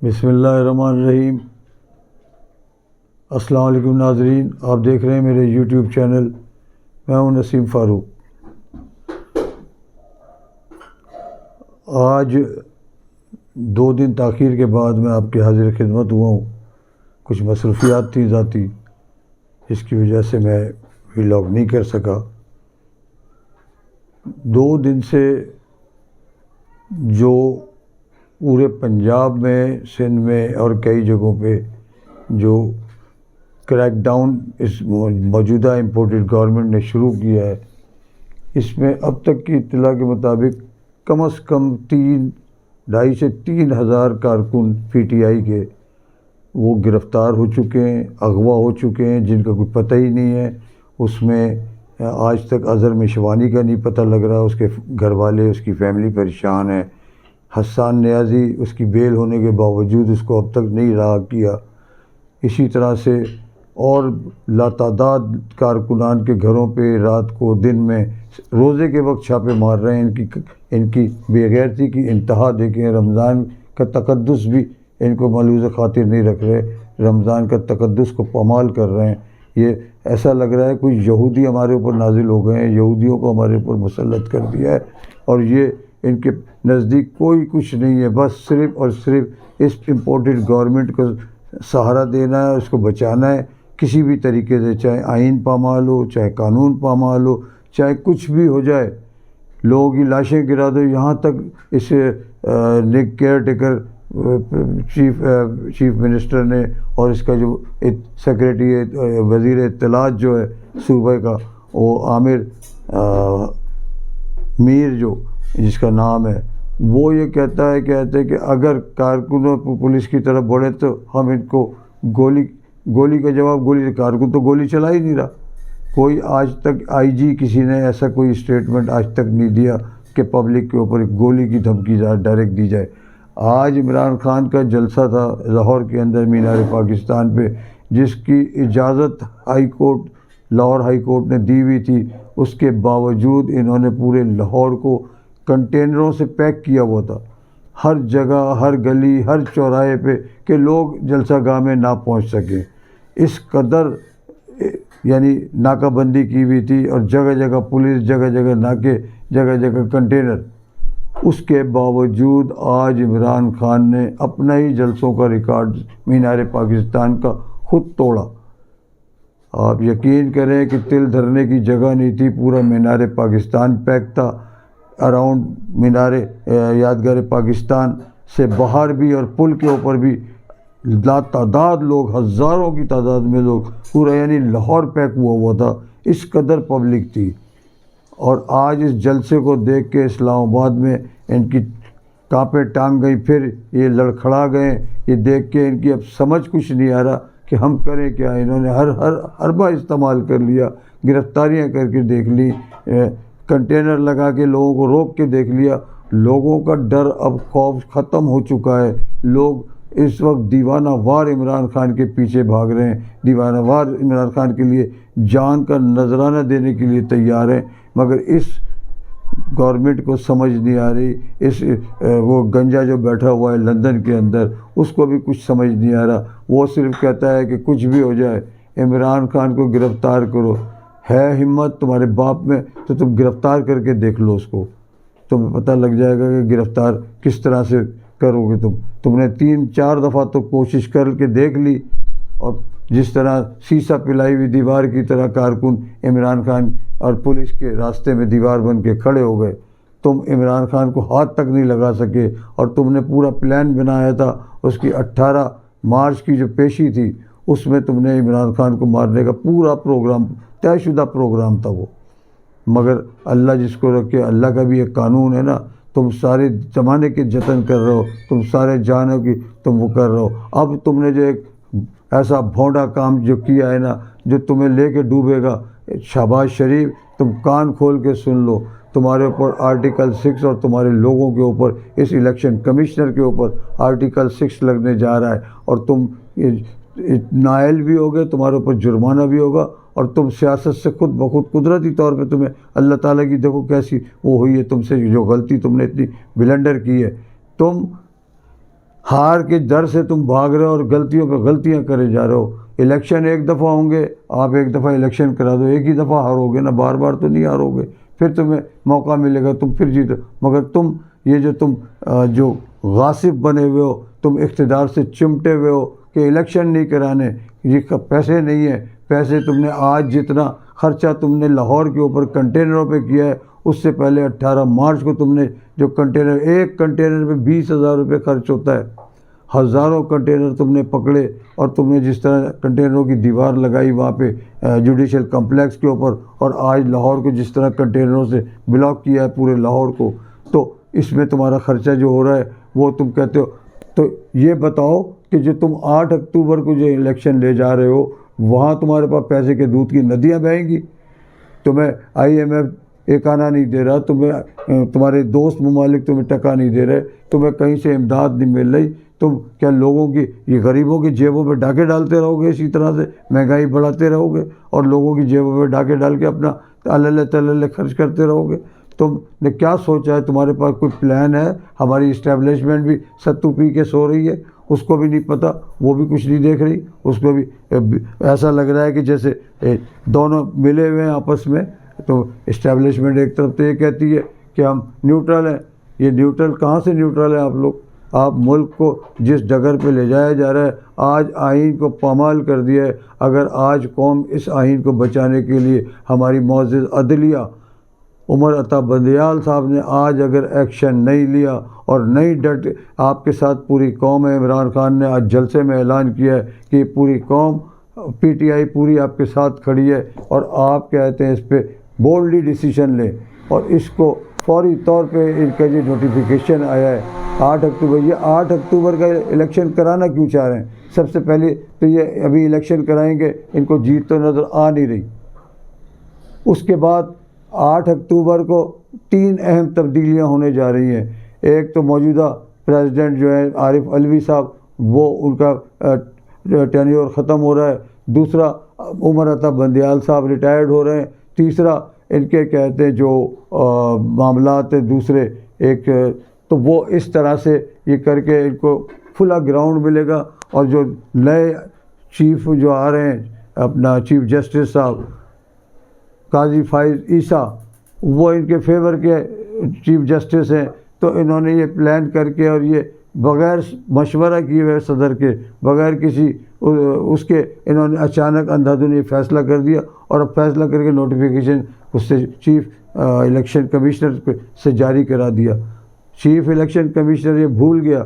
بسم اللہ الرحمن الرحیم۔ السلام علیکم ناظرین، آپ دیکھ رہے ہیں میرے یوٹیوب چینل، میں ہوں نسیم فاروق۔ آج 2 دن تاخیر کے بعد میں آپ کے حاضر خدمت ہوا ہوں۔ کچھ مصروفیات تھی ذاتی، اس کی وجہ سے میں ولاگ نہیں کر سکا۔ 2 دن سے جو پورے پنجاب میں، سندھ میں اور کئی جگہوں پہ جو کریک ڈاؤن اس موجودہ امپورٹڈ گورنمنٹ نے شروع کیا ہے، اس میں اب تک کی اطلاع کے مطابق کم از کم 2,500 سے 3,000 کارکن پی ٹی آئی کے وہ گرفتار ہو چکے ہیں، اغوا ہو چکے ہیں، جن کا کوئی پتہ ہی نہیں ہے۔ اس میں آج تک اظہر مشوانی کا نہیں پتہ لگ رہا، اس کے گھر والے، اس کی فیملی پریشان ہے۔ حسان نیازی، اس کی بیل ہونے کے باوجود اس کو اب تک نہیں رہا کیا۔ اسی طرح سے اور لاتعداد کارکنان کے گھروں پہ رات کو دن میں روزے کے وقت چھاپے مار رہے ہیں۔ ان کی بے غیرتی کی انتہا دیکھیں۔ رمضان کا تقدس بھی ان کو ملحوظ خاطر نہیں رکھ رہے، رمضان کا تقدس کو پامال کر رہے ہیں۔ یہ ایسا لگ رہا ہے کوئی یہودی ہمارے اوپر نازل ہو گئے ہیں، یہودیوں کو ہمارے اوپر مسلط کر دیا ہے، اور یہ ان کے نزدیک کوئی کچھ نہیں ہے، بس صرف اور صرف اس امپورٹڈ گورنمنٹ کو سہارا دینا ہے، اس کو بچانا ہے کسی بھی طریقے سے، چاہے آئین پامال ہو، چاہے قانون پامال ہو، چاہے کچھ بھی ہو جائے، لوگوں کی لاشیں گرا دو۔ یہاں تک اس کیئر ٹیکر چیف منسٹر نے اور اس کا جو سیکریٹری وزیر اطلاعات جو ہے صوبے کا، وہ عامر میر جو جس کا نام ہے، وہ یہ کہتا ہے کہ اگر کارکنوں پولیس کی طرف بڑھے تو ہم ان کو گولی کا جواب گولی سے، کارکن تو گولی چلا ہی نہیں رہا۔ کوئی آج تک آئی جی کسی نے ایسا کوئی اسٹیٹمنٹ آج تک نہیں دیا کہ پبلک کے اوپر گولی کی دھمکی ڈائریکٹ دی جائے۔ آج عمران خان کا جلسہ تھا لاہور کے اندر مینار پاکستان پہ، جس کی اجازت لاہور ہائی کورٹ نے دی ہوئی تھی، اس کے باوجود انہوں نے پورے لاہور کو کنٹینروں سے پیک کیا ہوا تھا، ہر جگہ، ہر گلی، ہر چوراہے پہ، کہ لوگ جلسہ گاہ میں نہ پہنچ سکیں۔ اس قدر یعنی ناکہ بندی کی ہوئی تھی، اور جگہ جگہ پولیس، جگہ جگہ ناکے، جگہ جگہ کنٹینر۔ اس کے باوجود آج عمران خان نے اپنا ہی جلسوں کا ریکارڈ مینار پاکستان کا خود توڑا۔ آپ یقین کریں کہ تل دھرنے کی جگہ نہیں تھی، پورا مینار پاکستان پیک تھا۔ اراؤنڈ مینار یادگار پاکستان سے باہر بھی اور پل کے اوپر بھی لاتعداد لوگ، ہزاروں کی تعداد میں لوگ، پورا یعنی لاہور پیک ہوا تھا، اس قدر پبلک تھی۔ اور آج اس جلسے کو دیکھ کے اسلام آباد میں ان کی کانپیں ٹانگ گئی، پھر یہ لڑکھڑا گئے۔ یہ دیکھ کے ان کی اب سمجھ کچھ نہیں آ رہا کہ ہم کریں کیا۔ انہوں نے ہر حربہ استعمال کر لیا، گرفتاریاں کر کے دیکھ لی، کنٹینر لگا کے لوگوں کو روک کے دیکھ لیا۔ لوگوں کا ڈر، اب خوف ختم ہو چکا ہے۔ لوگ اس وقت دیوانہ وار عمران خان کے پیچھے بھاگ رہے ہیں، دیوانہ وار عمران خان کے لیے جان کا نذرانہ دینے کے لیے تیار ہیں، مگر اس گورنمنٹ کو سمجھ نہیں آ رہی۔ وہ گنجا جو بیٹھا ہوا ہے لندن کے اندر، اس کو بھی کچھ سمجھ نہیں آ رہا۔ وہ صرف کہتا ہے کہ کچھ بھی ہو جائے عمران خان کو گرفتار کرو۔ ہے ہمت تمہارے باپ میں تو تم گرفتار کر کے دیکھ لو، اس کو تمہیں پتہ لگ جائے گا کہ گرفتار کس طرح سے کرو گے۔ تم نے 3-4 دفعہ تو کوشش کر کے دیکھ لی، اور جس طرح سیسا پلائی ہوئی دیوار کی طرح کارکن عمران خان اور پولیس کے راستے میں دیوار بن کے کھڑے ہو گئے۔ تم عمران خان کو ہاتھ تک نہیں لگا سکے، اور تم نے پورا پلان بنایا تھا۔ اس کی 18 مارچ کی جو پیشی تھی، اس میں تم نے عمران خان کو مارنے کا پورا پروگرام، طے شدہ پروگرام تھا وہ۔ مگر اللہ جس کو رکھے، اللہ کا بھی ایک قانون ہے نا۔ تم سارے زمانے کے جتن کر رہے ہو، تم سارے جانو کی تم وہ کر رہے ہو۔ اب تم نے جو ایک ایسا بھونڈا کام جو کیا ہے نا، جو تمہیں لے کے ڈوبے گا، شہباز شریف تم کان کھول کے سن لو، تمہارے اوپر آرٹیکل 6 اور تمہارے لوگوں کے اوپر، اس الیکشن کمشنر کے اوپر آرٹیکل 6 لگنے جا رہا ہے، اور تم نائل بھی ہوگے، تمہارے اوپر جرمانہ بھی ہوگا، اور تم سیاست سے خود بخود قدرتی طور پہ تمہیں اللہ تعالیٰ کی دیکھو کیسی وہ ہوئی ہے تم سے، جو غلطی تم نے اتنی بلنڈر کی ہے، تم ہار کے ڈر سے تم بھاگ رہے ہو اور غلطیوں پہ غلطیاں کرے جا رہے ہو. الیکشن ایک دفعہ ہوں گے, آپ ایک دفعہ الیکشن کرا دو, ایک ہی دفعہ ہارو گے نا, بار بار تو نہیں ہارو گے, پھر تمہیں موقع ملے گا, تم پھر جیتو. مگر تم یہ جو تم جو غاصب بنے ہوئے ہو, تم اقتدار سے چمٹے ہوئے ہو کہ الیکشن نہیں کرانے, یہ پیسے نہیں ہیں. پیسے تم نے آج جتنا خرچہ تم نے لاہور کے اوپر کنٹینروں پہ کیا ہے, اس سے پہلے 18 مارچ کو تم نے جو کنٹینر, ایک کنٹینر پہ 20,000 روپے خرچ ہوتا ہے. ہزاروں کنٹینر تم نے پکڑے اور تم نے جس طرح کنٹینروں کی دیوار لگائی وہاں پہ جوڈیشل کمپلیکس کے اوپر, اور آج لاہور کو جس طرح کنٹینروں سے بلاک کیا ہے پورے لاہور کو, تو اس میں تمہارا خرچہ جو ہو رہا ہے وہ تم کہتے ہو. تو یہ بتاؤ کہ جو تم 8 اکتوبر کو جو الیکشن لے جا رہے ہو, وہاں تمہارے پاس پیسے کے دودھ کی ندیاں بہیں گی. تمہیں IMF ایک آنا نہیں دے رہا, تمہیں تمہارے دوست ممالک تمہیں ٹکا نہیں دے رہے, تمہیں کہیں سے امداد نہیں مل رہی. تم کیا لوگوں کی, یہ غریبوں کی جیبوں پہ ڈاکے ڈالتے رہو گے, اسی طرح سے مہنگائی بڑھاتے رہو گے اور لوگوں کی جیبوں پہ ڈاکے ڈال کے اپنا اللہ تللہ خرچ کرتے رہو گے؟ تم نے کیا سوچا ہے؟ تمہارے پاس کوئی پلان ہے؟ ہماری اسٹیبلشمنٹ بھی ستو پی کے سو رہی ہے, اس کو بھی نہیں پتہ, وہ بھی کچھ نہیں دیکھ رہی. اس کو بھی ایسا لگ رہا ہے کہ جیسے دونوں ملے ہوئے ہیں آپس میں. تو اسٹیبلشمنٹ ایک طرف تو یہ کہتی ہے کہ ہم نیوٹرل ہیں. یہ نیوٹرل کہاں سے نیوٹرل ہیں آپ لوگ؟ آپ ملک کو جس ڈگر پہ لے جایا جا رہا ہے, آج آئین کو پامال کر دیا ہے. اگر آج قوم اس آئین کو بچانے کے لیے ہماری معزز عدلیہ عمر عطا بندیال صاحب نے آج اگر ایکشن نہیں لیا اور نہیں ڈٹ, آپ کے ساتھ پوری قوم ہے. عمران خان نے آج جلسے میں اعلان کیا ہے کہ پوری قوم PTI پوری آپ کے ساتھ کھڑی ہے, اور آپ کہتے ہیں اس پہ بولڈلی ڈیسیشن لیں. اور اس کو فوری طور پہ ان کا جو نوٹیفیکیشن آیا ہے 8 اکتوبر, یہ 8 اکتوبر کا الیکشن کرانا کیوں چاہ رہے ہیں؟ سب سے پہلے تو یہ ابھی الیکشن کرائیں گے, ان کو جیت تو نظر آ نہیں رہی. اس کے بعد 8 اکتوبر کو 3 اہم تبدیلیاں ہونے جا رہی ہیں. ایک تو موجودہ پریزیڈنٹ جو ہے عارف علوی صاحب, وہ ان کا ٹینیور ختم ہو رہا ہے. دوسرا عمر عطا بندیال صاحب ریٹائرڈ ہو رہے ہیں. تیسرا ان کے کہتے ہیں جو معاملات دوسرے ایک, تو وہ اس طرح سے یہ کر کے ان کو کھلا گراؤنڈ ملے گا. اور جو نئے چیف جو آ رہے ہیں, اپنا چیف جسٹس صاحب قاضی فائز عیسیٰ, وہ ان کے فیور کے چیف جسٹس ہیں. تو انہوں نے یہ پلان کر کے اور یہ بغیر مشورہ کیے ہوئے صدر کے, بغیر کسی اس کے, انہوں نے اچانک اندھا دھند یہ فیصلہ کر دیا, اور اب فیصلہ کر کے نوٹیفیکیشن اس سے چیف الیکشن کمشنر سے جاری کرا دیا. چیف الیکشن کمشنر یہ بھول گیا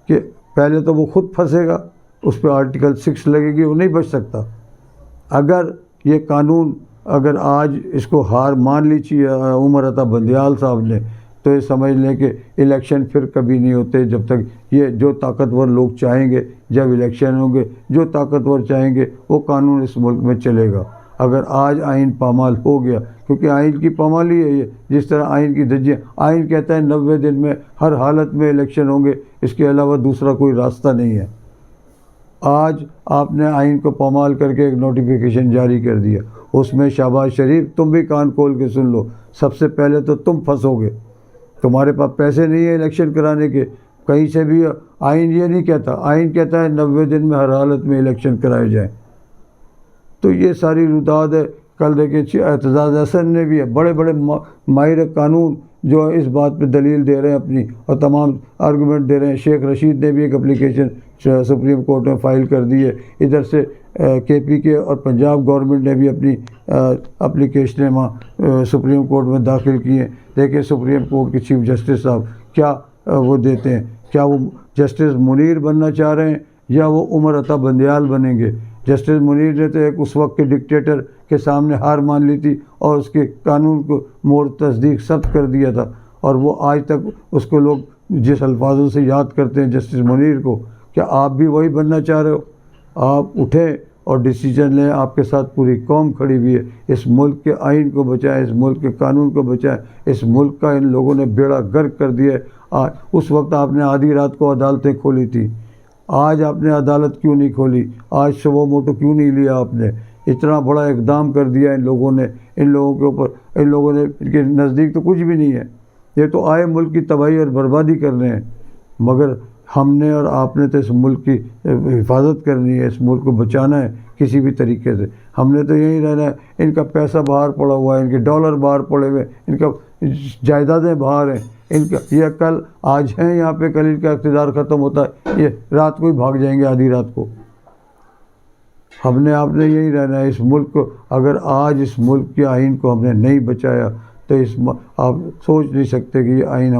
کہ پہلے تو وہ خود پھنسے گا, اس پہ آرٹیکل 6 لگے گی, وہ نہیں بچ سکتا. اگر یہ قانون اگر آج اس کو ہار مان لی چاہیے عمر عطا بندیال صاحب نے, تو یہ سمجھ لیں کہ الیکشن پھر کبھی نہیں ہوتے جب تک یہ جو طاقتور لوگ چاہیں گے, جب الیکشن ہوں گے جو طاقتور چاہیں گے وہ قانون اس ملک میں چلے گا. اگر آج آئین پامال ہو گیا, کیونکہ آئین کی پامالی ہے یہ, جس طرح آئین کی دھجیاں, آئین کہتا ہے 90 دن میں ہر حالت میں الیکشن ہوں گے, اس کے علاوہ دوسرا کوئی راستہ نہیں ہے. آج آپ نے آئین کو پامال کر کے ایک نوٹیفیکیشن جاری کر دیا, اس میں شہباز شریف تم بھی کان کھول کے سن لو, سب سے پہلے تو تم پھنسو گے. تمہارے پاس پیسے نہیں ہیں الیکشن کرانے کے, کہیں سے بھی. آئین یہ نہیں کہتا, آئین کہتا ہے 90 دن میں ہر حالت میں الیکشن کرائے جائیں. تو یہ ساری روداد ہے. کل دیکھیں اعتزاز احسن نے بھی ہے, بڑے بڑے ماہر قانون جو اس بات پہ دلیل دے رہے ہیں اپنی, اور تمام آرگومنٹ دے رہے ہیں. شیخ رشید نے بھی ایک اپلیکیشن سپریم کورٹ میں فائل کر دی ہے. ادھر سے KP کے اور پنجاب گورنمنٹ نے بھی اپنی اپلیکیشنیں وہاں سپریم کورٹ میں داخل کی ہیں. دیکھیں سپریم کورٹ کے چیف جسٹس صاحب کیا وہ دیتے ہیں, کیا وہ جسٹس منیر بننا چاہ رہے ہیں یا وہ عمر عطا بندیال بنیں گے. جسٹس منیر نے تو ایک اس وقت کے ڈکٹیٹر کے سامنے ہار مان لی تھی اور اس کے قانون کو مور تصدیق سخت کر دیا تھا, اور وہ آج تک اس کو لوگ جس الفاظوں سے یاد کرتے ہیں جسٹس منیر کو, کیا آپ بھی وہی بننا چاہ رہے ہو؟ آپ اٹھیں اور ڈیسیجن لیں, آپ کے ساتھ پوری قوم کھڑی ہوئی ہے. اس ملک کے آئین کو بچائیں, اس ملک کے قانون کو بچائیں. اس ملک کا ان لوگوں نے بیڑا غرق کر دیا ہے. اس وقت آپ نے آدھی رات کو عدالتیں کھولی تھی, آج آپ نے عدالت کیوں نہیں کھولی؟ آج سو موٹو کیوں نہیں لیا آپ نے؟ اتنا بڑا اقدام کر دیا ان لوگوں نے, ان لوگوں کے اوپر. ان لوگوں نے, ان کے نزدیک تو کچھ بھی نہیں ہے, یہ تو آئے ملک کی تباہی اور بربادی کر رہے ہیں. مگر ہم نے اور آپ نے تو اس ملک کی حفاظت کرنی ہے، اس ملک کو بچانا ہے کسی بھی طریقے سے. ہم نے تو یہیں رہنا ہے. ان کا پیسہ باہر پڑا ہوا ہے، ان کے ڈالر باہر پڑے ہوئے، ان کا جائیدادیں باہر ہیں. ان کا یہ کل آج ہیں یہاں پہ، کل ان کا اقتدار ختم ہوتا ہے، یہ رات کو ہی بھاگ جائیں گے، آدھی رات کو. ہم نے آپ نے یہی رہنا ہے اس ملک کو. اگر آج اس ملک کے آئین کو ہم نے نہیں بچایا تو آپ سوچ نہیں سکتے کہ یہ آئین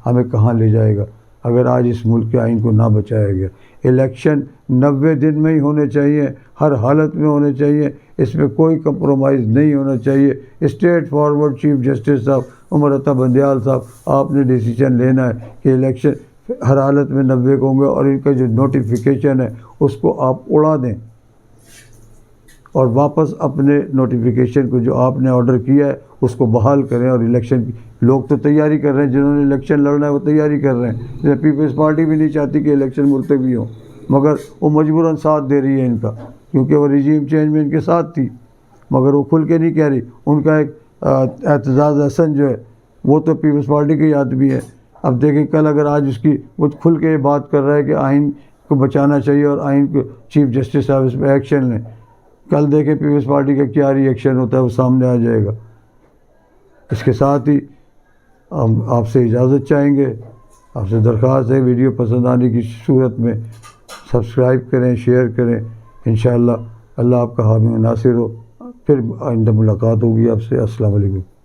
ہمیں کہاں لے جائے گا اگر آج اس ملک کے آئین کو نہ بچایا گیا. الیکشن 90 دن میں ہی ہونے چاہیے، ہر حالت میں ہونے چاہیے، اس میں کوئی کمپرومائز نہیں ہونا چاہیے. اسٹریٹ فارورڈ چیف جسٹس صاحب عمر عطا بندیال صاحب، آپ نے ڈیسیجن لینا ہے کہ الیکشن ہر حالت میں 90 کو ہوں گے، اور ان کا جو نوٹیفیکیشن ہے اس کو آپ اڑا دیں اور واپس اپنے نوٹیفیکیشن کو جو آپ نے آرڈر کیا ہے اس کو بحال کریں. اور الیکشن کی لوگ تو تیاری کر رہے ہیں، جنہوں نے الیکشن لڑنا ہے وہ تیاری کر رہے ہیں. جیسے پیپلز پارٹی بھی نہیں چاہتی کہ الیکشن ملتوی ہو، مگر وہ مجبوراً ساتھ دے رہی ہے ان کا، کیونکہ وہ رجیم چینج میں ان کے ساتھ تھی، مگر وہ کھل کے نہیں کہہ رہی. ان کا ایک اعتزاز احسن جو ہے وہ تو پیپلز پارٹی کے آدمی ہے. اب دیکھیں کل اگر آج اس کی وہ کھل کے یہ بات کر رہا ہے کہ آئین کو بچانا چاہیے اور آئین کو چیف جسٹس صاحب اس پہ ایکشن لیں، کل دیکھیں پیپلز پارٹی کا کیا ری ایکشن ہوتا ہے، وہ سامنے آ جائے گا. اس کے ساتھ ہی ہم آپ سے اجازت چاہیں گے. آپ سے درخواست ہے ویڈیو پسند آنے کی صورت میں سبسکرائب کریں، شیئر کریں. انشاءاللہ اللہ آپ کا حامی و ناصر ہو. پھر آئندہ ملاقات ہوگی آپ سے. السلام علیکم.